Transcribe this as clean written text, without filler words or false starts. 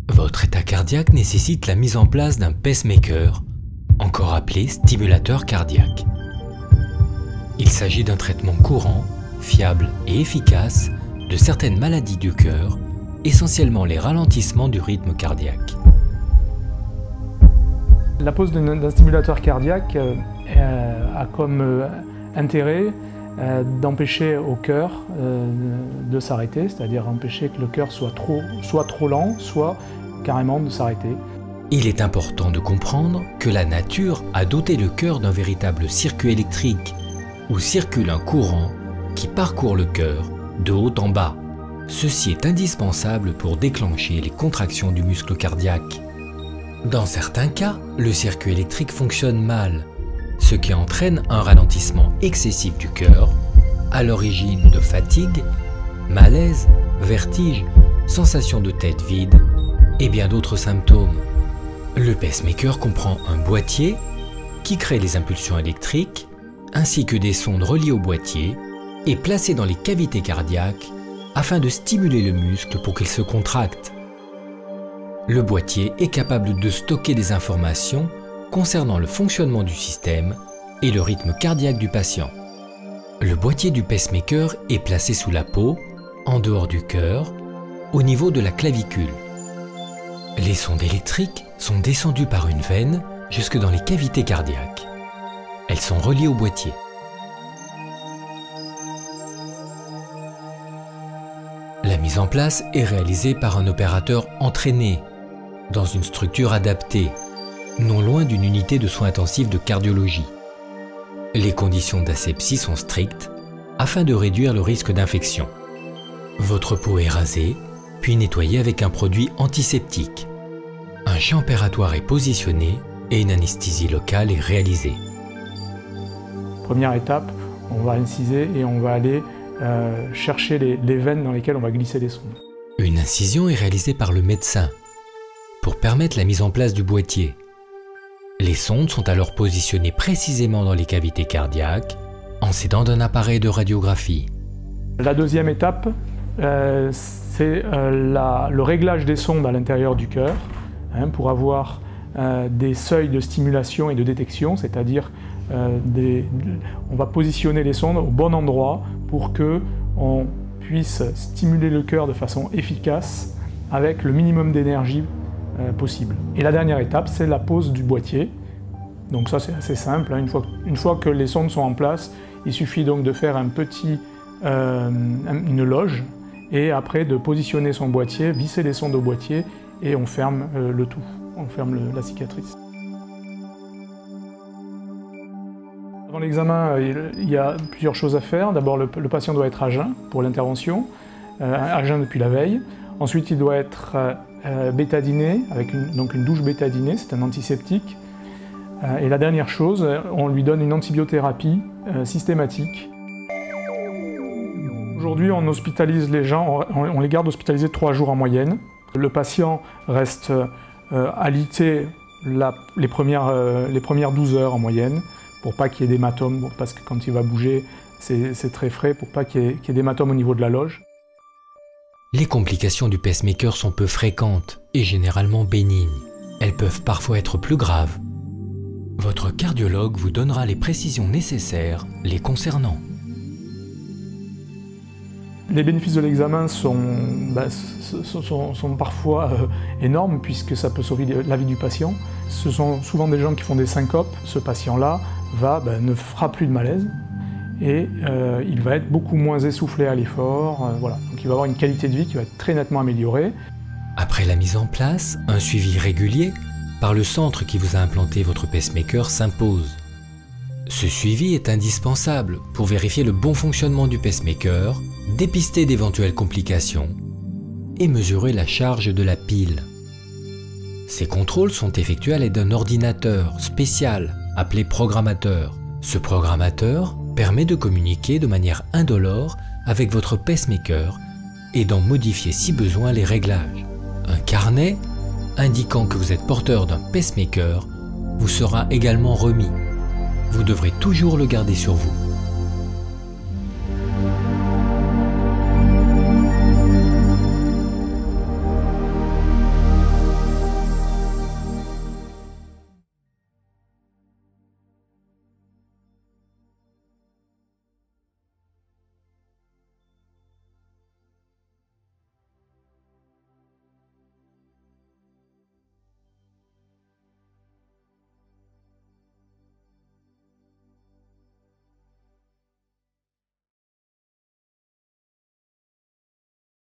Votre état cardiaque nécessite la mise en place d'un pacemaker, encore appelé stimulateur cardiaque. Il s'agit d'un traitement courant, fiable et efficace de certaines maladies du cœur, essentiellement les ralentissements du rythme cardiaque. La pose d'un stimulateur cardiaque a comme intérêt d'empêcher au cœur de s'arrêter, c'est-à-dire empêcher que le cœur soit trop lent, soit carrément de s'arrêter. Il est important de comprendre que la nature a doté le cœur d'un véritable circuit électrique où circule un courant qui parcourt le cœur de haut en bas. Ceci est indispensable pour déclencher les contractions du muscle cardiaque. Dans certains cas, le circuit électrique fonctionne mal, ce qui entraîne un ralentissement excessif du cœur, à l'origine de fatigue, malaise, vertige, sensation de tête vide et bien d'autres symptômes. Le pacemaker comprend un boîtier qui crée les impulsions électriques ainsi que des sondes reliées au boîtier et placées dans les cavités cardiaques afin de stimuler le muscle pour qu'il se contracte. Le boîtier est capable de stocker des informations concernant le fonctionnement du système et le rythme cardiaque du patient. Le boîtier du pacemaker est placé sous la peau, en dehors du cœur, au niveau de la clavicule. Les sondes électriques sont descendues par une veine jusque dans les cavités cardiaques. Elles sont reliées au boîtier. La mise en place est réalisée par un opérateur entraîné, dans une structure adaptée, non loin d'une unité de soins intensifs de cardiologie. Les conditions d'asepsie sont strictes afin de réduire le risque d'infection. Votre peau est rasée, puis nettoyée avec un produit antiseptique. Un champ opératoire est positionné et une anesthésie locale est réalisée. Première étape, on va inciser et on va aller chercher les veines dans lesquelles on va glisser les sondes. Une incision est réalisée par le médecin pour permettre la mise en place du boîtier. Les sondes sont alors positionnées précisément dans les cavités cardiaques en s'aidant d'un appareil de radiographie. La deuxième étape, c'est le réglage des sondes à l'intérieur du cœur pour avoir des seuils de stimulation et de détection, c'est-à-dire on va positionner les sondes au bon endroit pour qu'on puisse stimuler le cœur de façon efficace avec le minimum d'énergie possible. Et la dernière étape, c'est la pose du boîtier. Donc ça, c'est assez simple. Une fois que les sondes sont en place, il suffit donc de faire une loge et après de positionner son boîtier, visser les sondes au boîtier et on ferme le tout. On ferme la cicatrice. Avant l'examen, il y a plusieurs choses à faire. D'abord, le patient doit être à jeun pour l'intervention, à jeun depuis la veille. Ensuite, il doit être bétadiné, avec une douche bétadinée, c'est un antiseptique. Et la dernière chose, on lui donne une antibiothérapie systématique. Aujourd'hui, on hospitalise les gens, on les garde hospitalisés 3 jours en moyenne. Le patient reste alité les premières 12 heures en moyenne, pour pas qu'il y ait d'hématomes, parce que quand il va bouger, c'est très frais, pour pas qu'il y ait d'hématomes au niveau de la loge. Les complications du pacemaker sont peu fréquentes et généralement bénignes. Elles peuvent parfois être plus graves. Votre cardiologue vous donnera les précisions nécessaires les concernant. Les bénéfices de l'examen sont parfois énormes puisque ça peut sauver la vie du patient. Ce sont souvent des gens qui font des syncopes. Ce patient-là ne fera plus de malaise et il va être beaucoup moins essoufflé à l'effort. Voilà. Donc il va avoir une qualité de vie qui va être très nettement améliorée. Après la mise en place, un suivi régulier par le centre qui vous a implanté votre pacemaker s'impose. Ce suivi est indispensable pour vérifier le bon fonctionnement du pacemaker, dépister d'éventuelles complications et mesurer la charge de la pile. Ces contrôles sont effectués à l'aide d'un ordinateur spécial appelé programmateur. Ce programmateur permet de communiquer de manière indolore avec votre pacemaker et d'en modifier si besoin les réglages. Un carnet indiquant que vous êtes porteur d'un pacemaker vous sera également remis. Vous devrez toujours le garder sur vous.